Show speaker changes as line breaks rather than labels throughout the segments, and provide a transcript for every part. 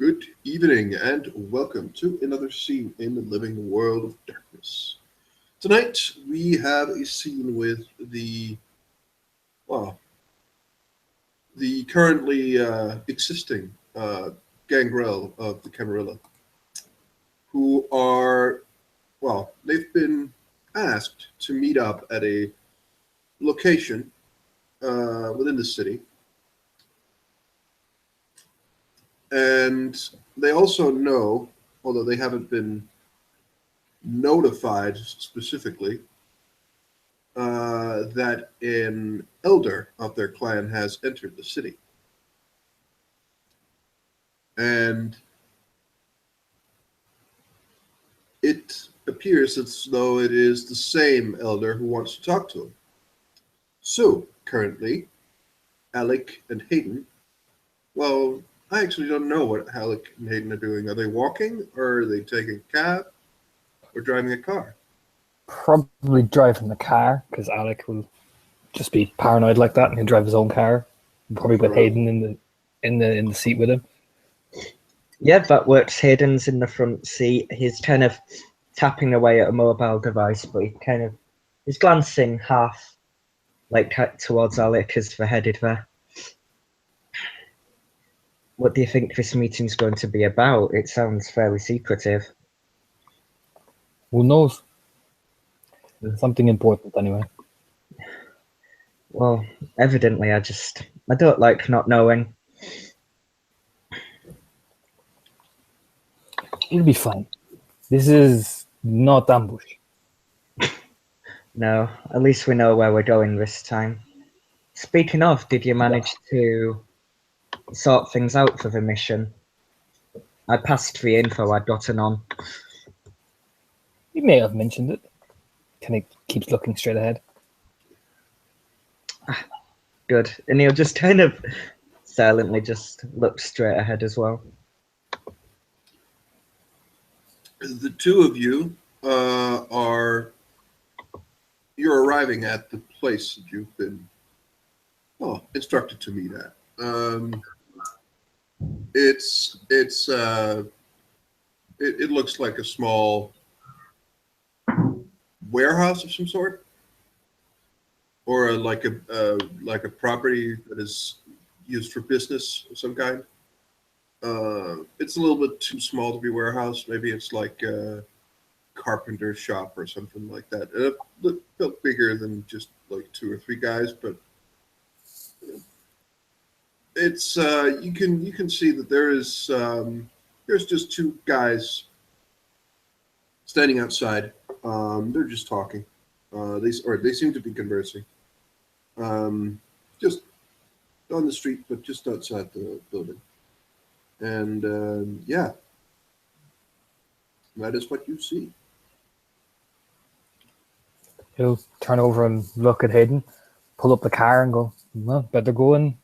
Good evening and welcome to another scene in the living world of darkness. Tonight we have a scene with well, the currently existing Gangrel of the Camarilla, who are, they've been asked to meet up at a location within the city, and they also know, although they haven't been notified specifically, that an elder of their clan has entered the city. And it appears as though it is the same elder who wants to talk to him. So, currently, Alec and Hayden, well, I actually don't know what Alec and Hayden are doing. Are they walking, or are they taking a cab, or driving a car?
Probably driving the car because Alec will just be paranoid like that and he'll drive his own car. Probably with Hayden in the seat with him.
Yeah, that works. Hayden's in the front seat. He's kind of tapping away at a mobile device, but he's glancing half towards Alec as they're headed there. What do you think this meeting's going to be about? It sounds fairly secretive.
Who knows? Something important anyway.
Well, evidently I don't like not knowing.
It'll be fine. This is not ambush.
No, at least we know where we're going this time. Speaking of, did you manage to sort things out for the mission? I passed the info I'd gotten on.
You may have mentioned it. Kind of keeps looking straight ahead.
Good. And he'll just kind of silently just look straight ahead as well.
The two of you you're arriving at the place that you've been instructed to meet at. It looks like a small warehouse of some sort, or like a property that is used for business of some kind. It's a little bit too small to be a warehouse. Maybe it's like a carpenter shop or something like that. It felt bigger than just like two or three guys, but it's you can see that there's just two guys standing outside. They're just talking. They seem to be conversing. Just on the street, but just outside the building. And that is what you see.
He'll turn over and look at Hayden, pull up the car and go, well, better go and,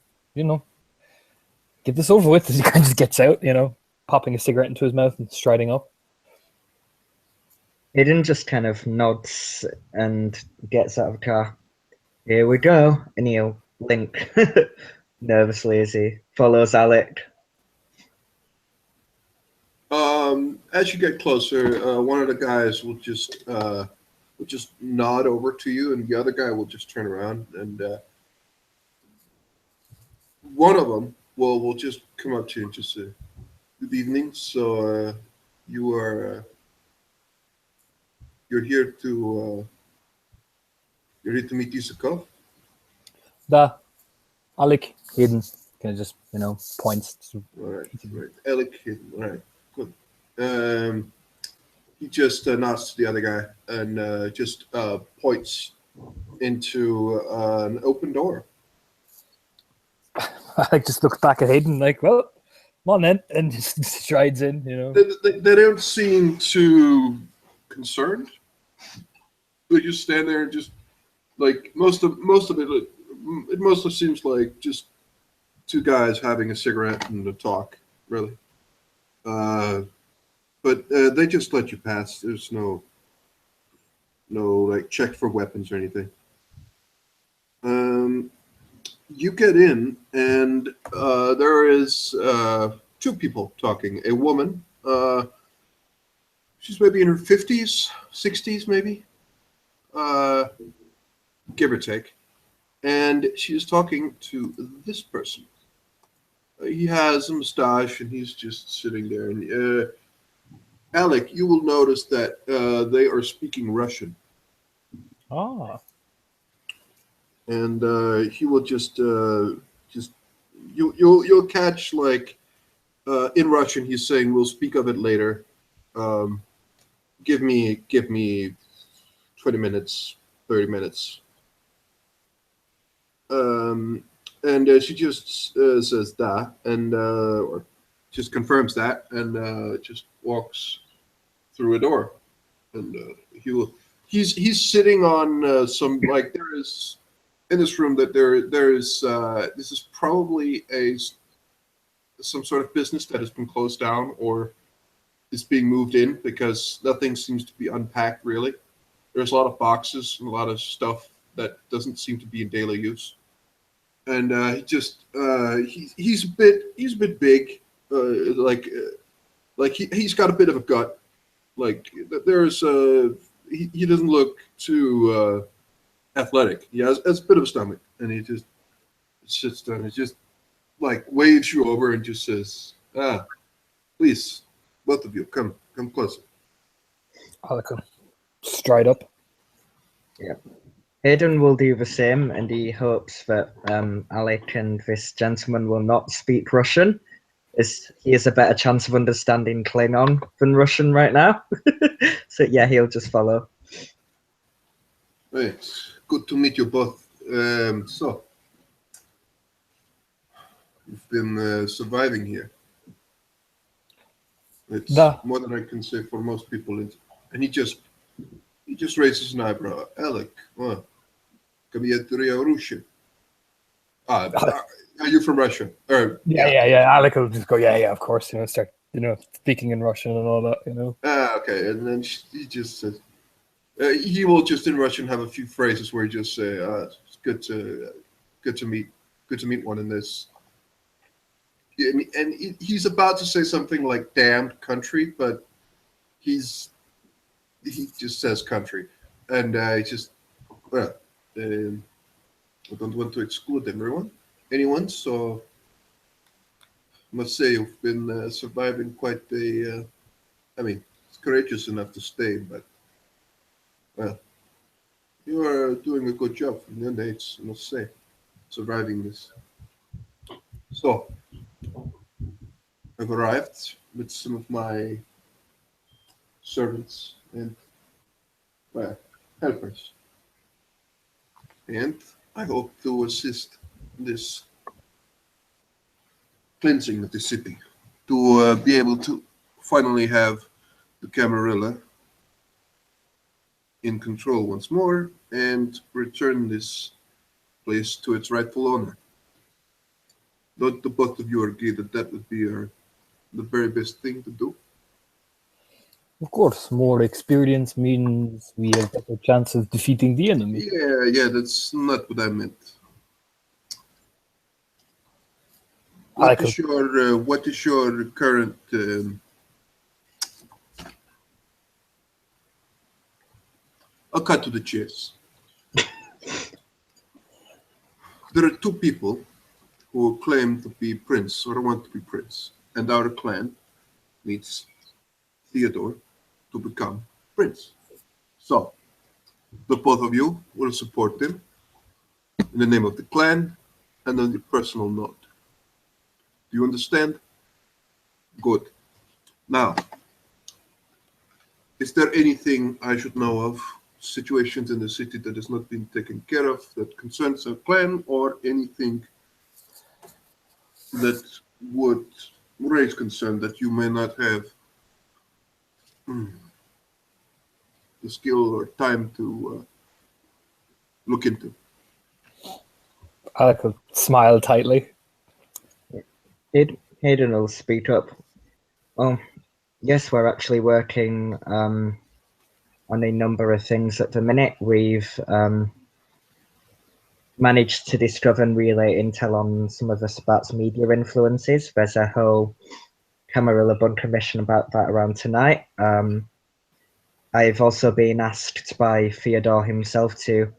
get this over with. As he kind of just gets out, popping a cigarette into his mouth and striding up.
Hayden just kind of nods and gets out of the car. Here we go. And he'll blink nervously as he follows Alec.
As you get closer, one of the guys will just nod over to you, and the other guy will just turn around, and one of them will just come up to you and just say, "Good evening. So you're here to meet Isakov?"
Alec Hayden kind of just points.
All right. Alec Hayden. All right. Good. He just nods to the other guy and just points into an open door.
Alec just looks back at Hayden like, well, come on then, and just strides in,
They don't seem too concerned. They just stand there and just, like, most of it mostly seems like just two guys having a cigarette and a talk, really. But they just let you pass. There's no like check for weapons or anything. You get in, and there is two people talking. A woman, she's maybe in her 50s, 60s, maybe, give or take. And she is talking to this person. He has a mustache and he's just sitting there. And Alec, you will notice that they are speaking Russian.
Ah.
And he will just you'll catch like in Russian he's saying we'll speak of it later. Give me 20 minutes, 30 minutes. And she just says that and or just confirms that and just walks through a door. And he's sitting on some like there is in this room that there is this is probably some sort of business that has been closed down or is being moved in because nothing seems to be unpacked really. There's a lot of boxes and a lot of stuff that doesn't seem to be in daily use. And he's a bit big, like he's got a bit of a gut. Like there's he doesn't look too athletic. He has a bit of a stomach, and he just sits down and just like waves you over and just says, please, both of you, come closer.
Alec will stride up.
Yeah. Hayden will do the same, and he hopes that Alec and this gentleman will not speak Russian, as he has a better chance of understanding Klingon than Russian right now. So yeah, he'll just follow.
Hey, it's good to meet you both. So, you've been surviving here. It's more than I can say for most people. And he just raises an eyebrow. Alec, Russia. Are you from Russia?
Yeah. Alec will just go, yeah, of course. Start, speaking in Russian and all that.
Okay, and then he just says, he will just in Russian have a few phrases where he just say, "It's good to meet one in this." And he's about to say something like "damned country," but he just says "country," and I don't want to exclude anyone. So I must say you've been surviving quite a. It's courageous enough to stay, but you are doing a good job from your dates, I must say, surviving this. So I've arrived with some of my servants and helpers, and I hope to assist in this cleansing of the city to be able to finally have the Camarilla in control once more and return this place to its rightful owner. Don't the both of you agree that would be the very best thing to do?
Of course, more experience means we have better chance of defeating the enemy.
Yeah, that's not what I meant. What is your current I'll cut to the chase. There are two people who claim to be prince or want to be prince, and our clan needs Theodore to become prince. So, the both of you will support him in the name of the clan and on the personal note. Do you understand? Good. Now, is there anything I should know of, situations in the city that has not been taken care of that concerns our clan, or anything that would raise concern that you may not have the skill or time to look into?
Alec will smile tightly.
Hayden will speak up. Yes, we're actually working on a number of things at the minute. We've managed to discover and relay intel on some of the Spat's media influences. There's a whole Camarilla Bun Commission about that around tonight. I've also been asked by Theodore himself to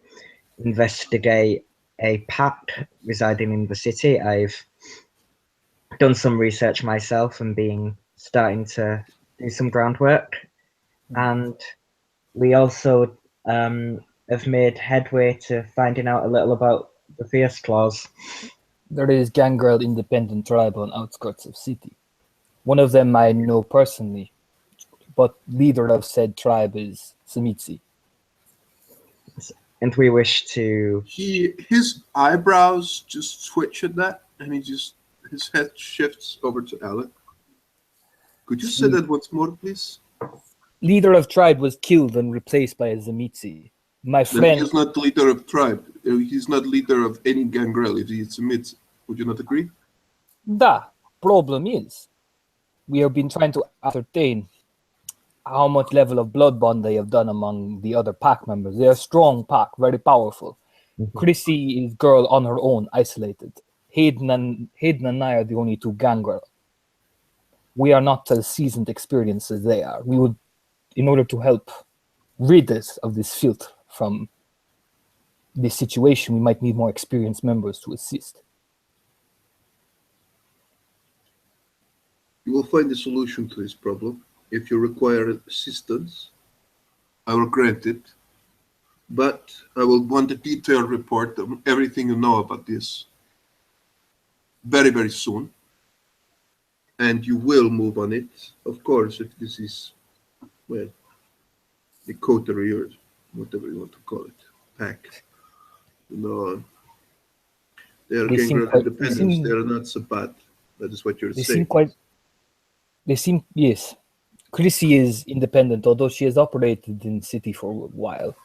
investigate a pack residing in the city. I've done some research myself and starting to do some groundwork. And we also have made headway to finding out a little about the Fierce Claws.
There is Gangrel independent tribe on outskirts of city. One of them I know personally, but leader of said tribe is Samitsi.
And we wish to...
His eyebrows just twitch at that, and his head shifts over to Alec. Could you say that once more, please?
Leader of tribe was killed and replaced by a Zamitsi. My
Then
friend...
he is not the leader of tribe. He's not leader of any Gangrel if he submits. Would you not agree?
The problem is, we have been trying to ascertain how much level of blood bond they have done among the other pack members. They are a strong pack, very powerful. Chrissy is girl on her own, isolated. Hayden and I are the only two Gangrel. We are not as seasoned experienced as they are. We would, in order to help rid us of this filth from this situation, we might need more experienced members to assist.
You will find a solution to this problem. If you require assistance, I will grant it. But I will want a detailed report of everything you know about this very, very soon. And you will move on it, of course, if this is, well, the coterie or whatever you want to call it, pack. You know, they are Gangrel independents. They are not so bad. That is what you're saying.
Yes. Chrissy is independent, although she has operated in the city for a while.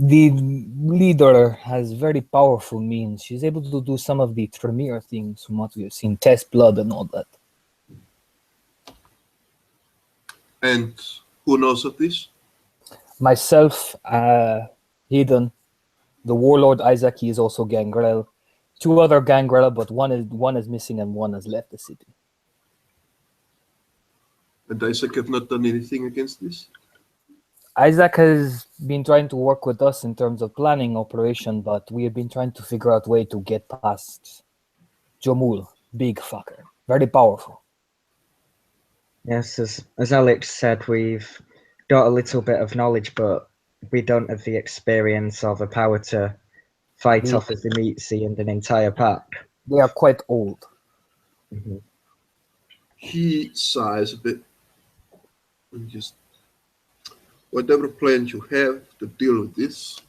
The leader has very powerful means. She's able to do some of the Tremere things from what we have seen, test blood and all that.
And who knows of this?
Myself, Hayden, the warlord Isaac, he is also Gangrel. Two other Gangrel, but one is missing and one has left the city.
And Isaac have not done anything against this?
Isaac has been trying to work with us in terms of planning operation, but we have been trying to figure out a way to get past Jomul, big fucker, very powerful.
Yes, as Alex said, we've got a little bit of knowledge, but we don't have the experience or the power to fight off as the Mitzi and an entire pack.
They are quite old.
Mm-hmm.
He sighs a bit and just, whatever plans you have to deal with this,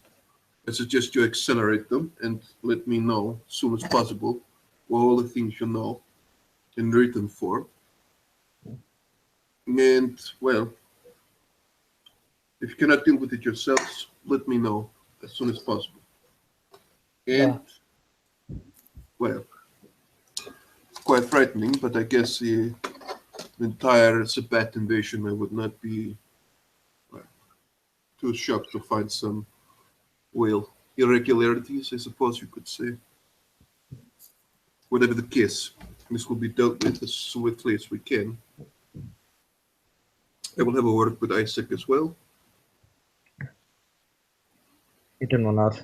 I suggest you accelerate them and let me know as soon as possible all the things you know in written form. And, well, if you cannot deal with it yourselves, let me know as soon as possible. And, well, it's quite frightening, but I guess the entire Sabbat invasion, I would not be too shocked to find some, well, irregularities, I suppose you could say. Whatever the case, this will be dealt with as swiftly as we can. I will have a word with Isaac as well.
You don't know that.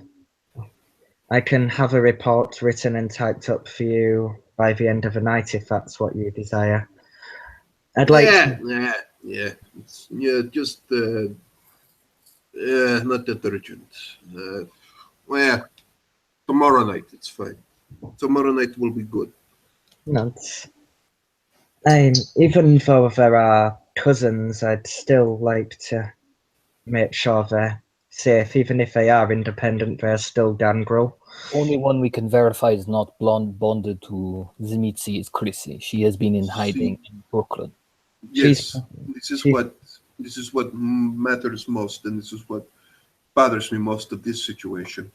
I can have a report written and typed up for you by the end of the night if that's what you desire. I'd like to...
just not that urgent. Well, tomorrow night it's fine. Tomorrow night will be good.
No, even though there are cousins, I'd still like to make sure they're safe. Even if they are independent, they're still Gangrel.
Only one we can verify is not bonded to Zimitsi is Chrissy. She has been in hiding in Brooklyn.
Yes, this is what matters most, and this is what bothers me most of this situation.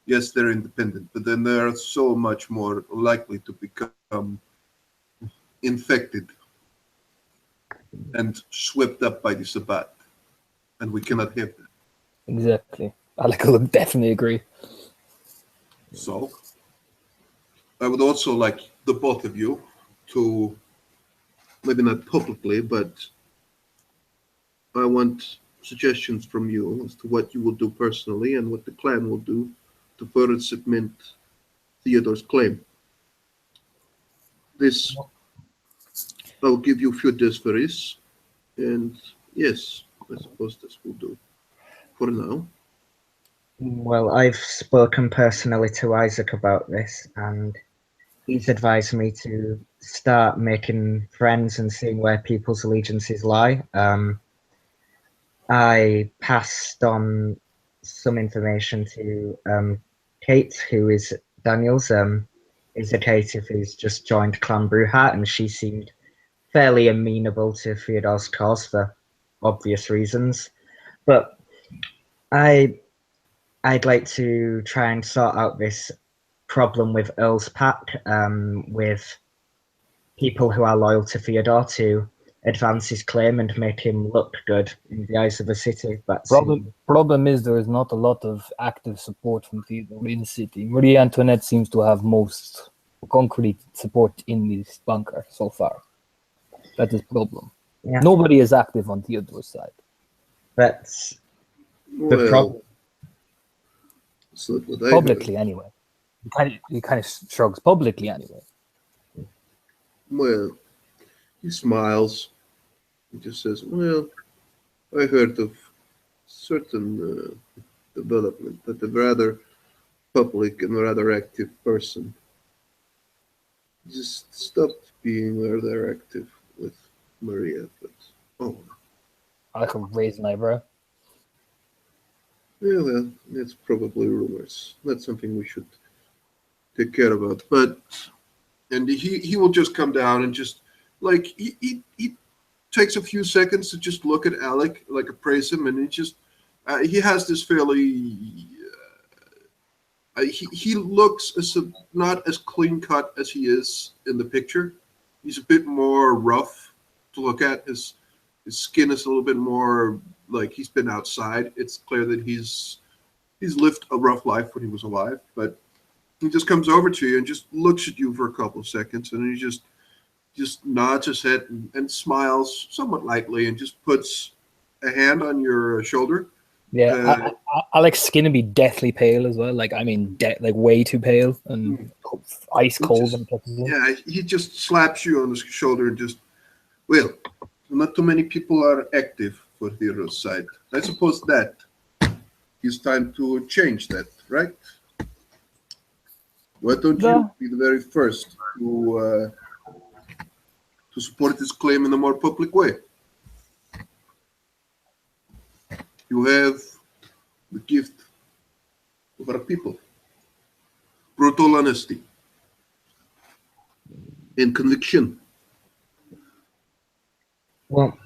Yes, they're independent, but then they are so much more likely to become infected and swept up by the Sabbat, and we cannot have that.
Exactly. I would definitely agree.
So, I would also like the both of you to, maybe not publicly, but I want suggestions from you as to what you will do personally and what the clan will do to further cement Theodore's claim. This, I'll give you a few days for this, and yes, I suppose this will do for now.
Well, I've spoken personally to Isaac about this, and he's advised me to start making friends and seeing where people's allegiances lie. I passed on some information to Kate, who is Daniel's executive, who's just joined Clan Brewheart, and she seemed fairly amenable to Theodore's cause for obvious reasons. But I'd like to try and sort out this problem with Earl's Pack, with people who are loyal to Theodore to advance his claim and make him look good in the eyes of the city. But
Problem is there is not a lot of active support from Theodore in the city. Marie Antoinette seems to have most concrete support in this bunker so far. That is problem.
Yeah.
Nobody is active on Theodore's side.
that's the
Well,
problem.
it's not what I
Publicly,
heard.
anyway. He kind of shrugs publicly, anyway.
Well, he smiles. He just says, well, I heard of certain development, but a rather public and rather active person just stopped being rather active with Maria. But, oh,
I could raise an eyebrow.
yeah, well, it's probably rumors. Not something we should take care about. But, and he will just come down and just, like, he takes a few seconds to just look at Alec, like appraise him, and he just, he has this fairly, he looks not as clean cut as he is in the picture. He's a bit more rough to look at. His skin is a little bit more like he's been outside. It's clear that he's lived a rough life when he was alive, but he just comes over to you and just looks at you for a couple of seconds, and he just nods his head and smiles somewhat lightly and just puts a hand on your shoulder.
Yeah, Alec's skin would be deathly pale as well. Like, I mean, like way too pale and ice cold.
Yeah, he just slaps you on the shoulder and just, well, not too many people are active for Theodore's side. I suppose that it's time to change that, right? Why don't you be the very first to support this claim in a more public way? You have the gift of our people. Brutal honesty and conviction.
Well,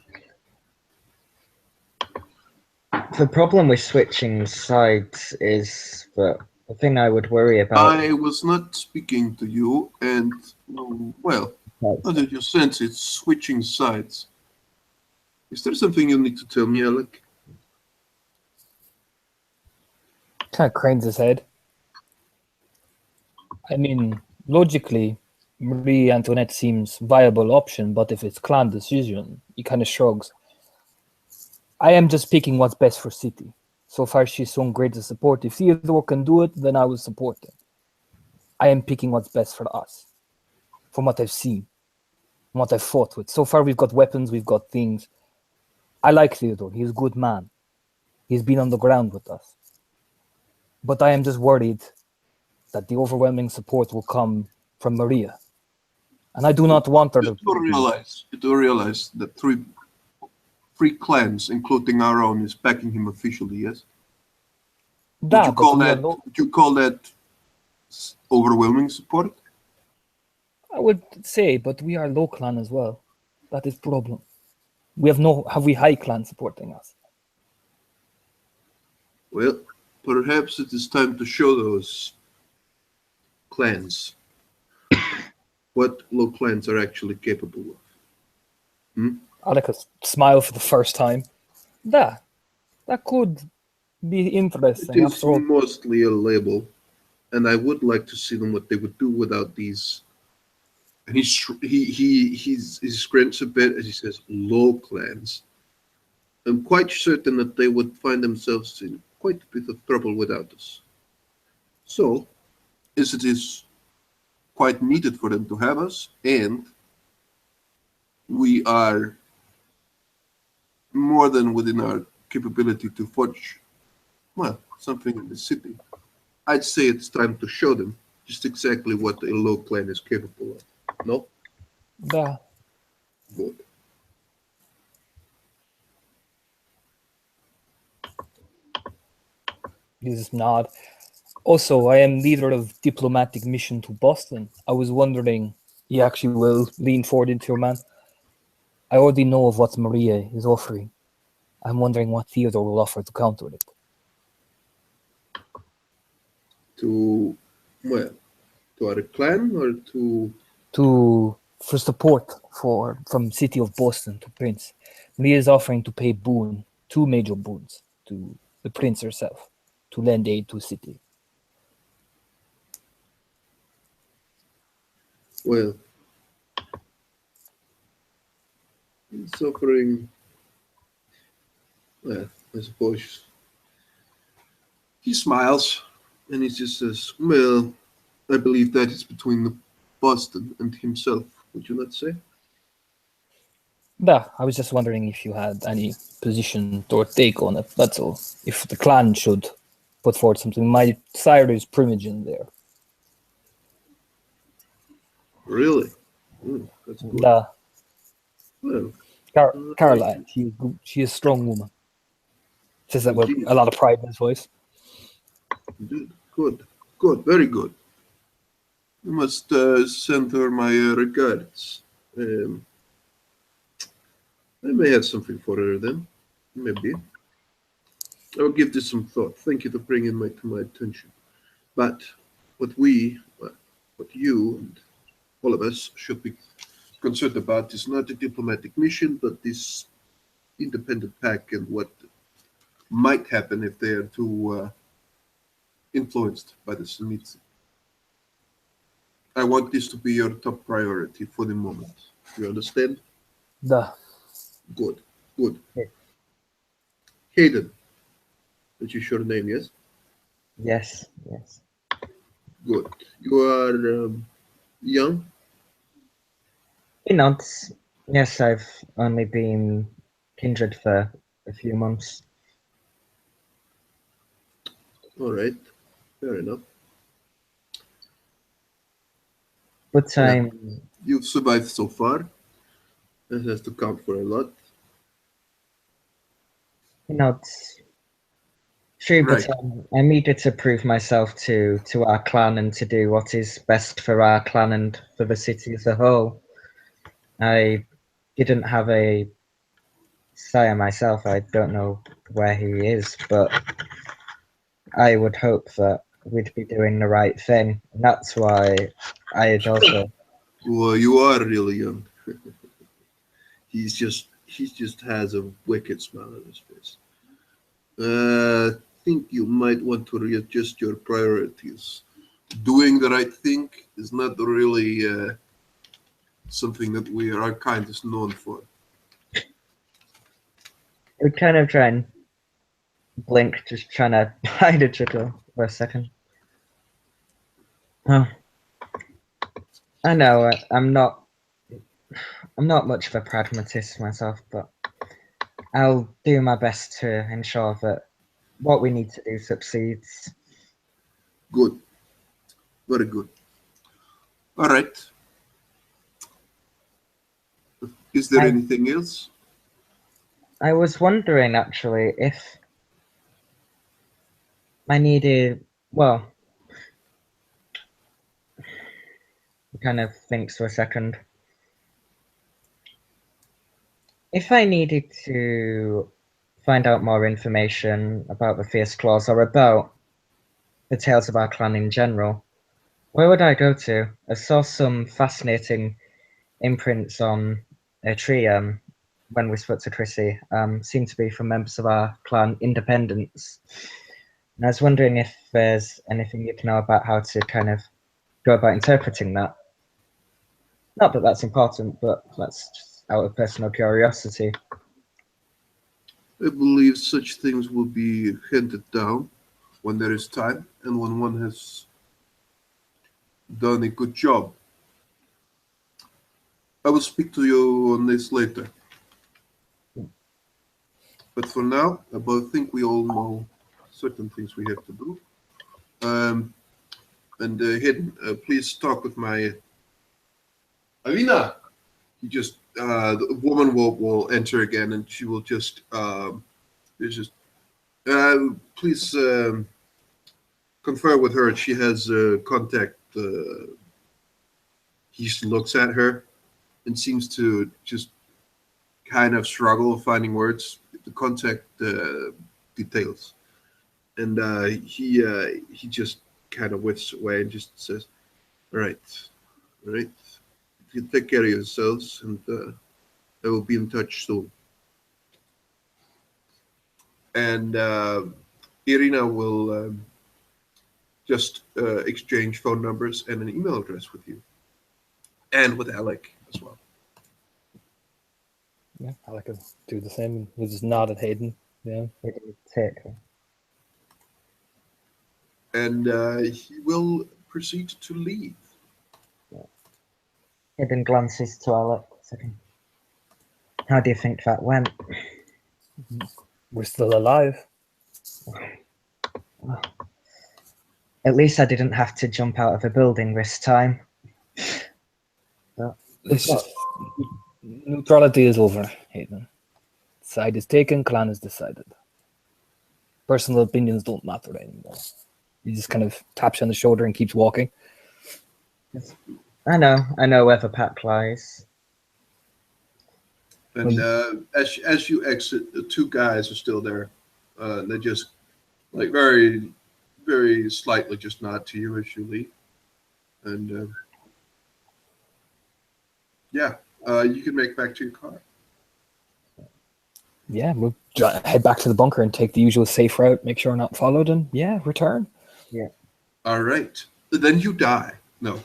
the problem with switching sides is that the thing I would worry about.
I was not speaking to you, and well, how did you sense it's switching sides? Is there something you need to tell me, Alec?
Kind of cranes his head. I mean, logically, Marie Antoinette seems viable option, but if it's clan decision, he kind of shrugs. I am just picking what's best for city. So far, she's shown greater support. If Theodore can do it, then I will support him. I am picking what's best for us, from what I've seen, from what I've fought with. So far, we've got weapons, we've got things. I like Theodore. He's a good man. He's been on the ground with us. But I am just worried that the overwhelming support will come from Maria. And I do not want her to...
You do realize that three clans, including our own, is backing him officially, yes? Would you call that overwhelming support?
I would say, but we are low clan as well. That is problem. Have we high clan supporting us?
Well, perhaps it is time to show those clans what low clans are actually capable of.
Alec smile for the first time. That could be interesting.
It is mostly a label, and I would like to see them what they would do without these And he squints a bit as he says, "Low clans. I'm quite certain that they would find themselves in quite a bit of trouble without us. So, as it is quite needed for them to have us, and we are more than within our capability to forge, well, something in the city. I'd say it's time to show them just exactly what a low clan is capable of. No?
Yeah.
Good.
This nod. Also, I am leader of diplomatic mission to Boston. I was wondering, you actually will lean forward into your man. I already know of what Maria is offering. I'm wondering what Theodore will offer to counter it.
To, well, to our clan or to.
For support from city of Boston to Prince. Maria is offering to pay boon, 2 major boons to the Prince herself, to lend aid to city.
Well, he's offering. Well, I suppose. He smiles and he just says, "Well, I believe that is between the Boston and himself, would you not say?"
Yeah, I was just wondering if you had any position or take on it, that's all. If the clan should put forward something. My sire is Primogen there.
Really? That's good.
Yeah,
Well,
Caroline, she is a strong woman. Says that with
indeed,
a lot of pride in his voice.
indeed. Good, good, very good. You must send her my regards. Um, I may have something for her then. Maybe. I will give this some thought. Thank you for bringing it to my attention. But what you and all of us should be concerned about is not a diplomatic mission, but this independent pack and what might happen if they are too influenced by the Semites. I want this to be your top priority for the moment. You understand?
The
Good, good.
Yeah.
Hayden, which is your name, yes?
Yes, yes.
Good. You are young?
He nods. Yes, I've only been kindred for a few months.
All right. Fair enough.
But
Yeah.
I'm
You've survived so far. That has to count for a lot.
he nods. True,
Right.
but I'm eager to prove myself to our clan and to do what is best for our clan and for the city as a whole. I didn't have a sire myself. I don't know where he is, but I would hope that we'd be doing the right thing. And that's why I had also.
Well, you are really young. He just has a wicked smile on his face. I think you might want to readjust your priorities. Doing the right thing is not really something that our kind is known for.
I would kind of try and blink, just trying to hide a chuckle for a second. Oh, I know I'm not much of a pragmatist myself, but I'll do my best to ensure that what we need to do succeeds.
Good. Very good. All right. Is there
I-
anything else?
I was wondering actually if I needed, well, he kind of thinks for a second. If I needed to find out more information about the Fierce Claws or about the tales of our clan in general, where would I go to? I saw some fascinating imprints on a tree when we spoke to Chrissy, seemed to be from members of our clan Independence. And I was wondering if there's anything you'd know about how to kind of go about interpreting that. Not that that's important, but that's just out of personal curiosity.
I believe such things will be handed down when there is time and when one has done a good job. I will speak to you on this later. But for now, I both think we all know certain things we have to do. And Hidden, please talk with my Alina. The woman will enter again, and she will please confer with her. She has contact. He just looks at her and seems to just kind of struggle finding words to contact details, and he just kind of whiffs away and just says, "All right, you take care of yourselves, and I will be in touch soon." And Irina will just exchange phone numbers and an email address with you, and with Alec as well.
Yeah, I like to do the same. We'll just nod at Hayden. Yeah.
Take her.
And he will proceed to leave.
Hidden glances to Alec. How do you think that went?
We're still alive.
At least I didn't have to jump out of a building this time.
It's just neutrality is over, Hayden. Side is taken, clan is decided. Personal opinions don't matter anymore. He just kind of taps you on the shoulder and keeps walking.
I know where the pack lies.
And as you exit, the two guys are still there. They just like very, very slightly just nod to you as you leave. And you can make back to your car.
Yeah, we'll head back to the bunker and take the usual safe route, make sure we're not followed, and return.
Yeah.
All right. Then you die. No.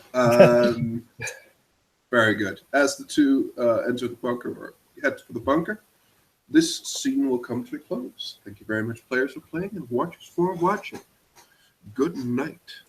Very good. As the two enter the bunker or head for the bunker, this scene will come to a close. Thank you very much, players, for playing, and watchers for watching. Good night.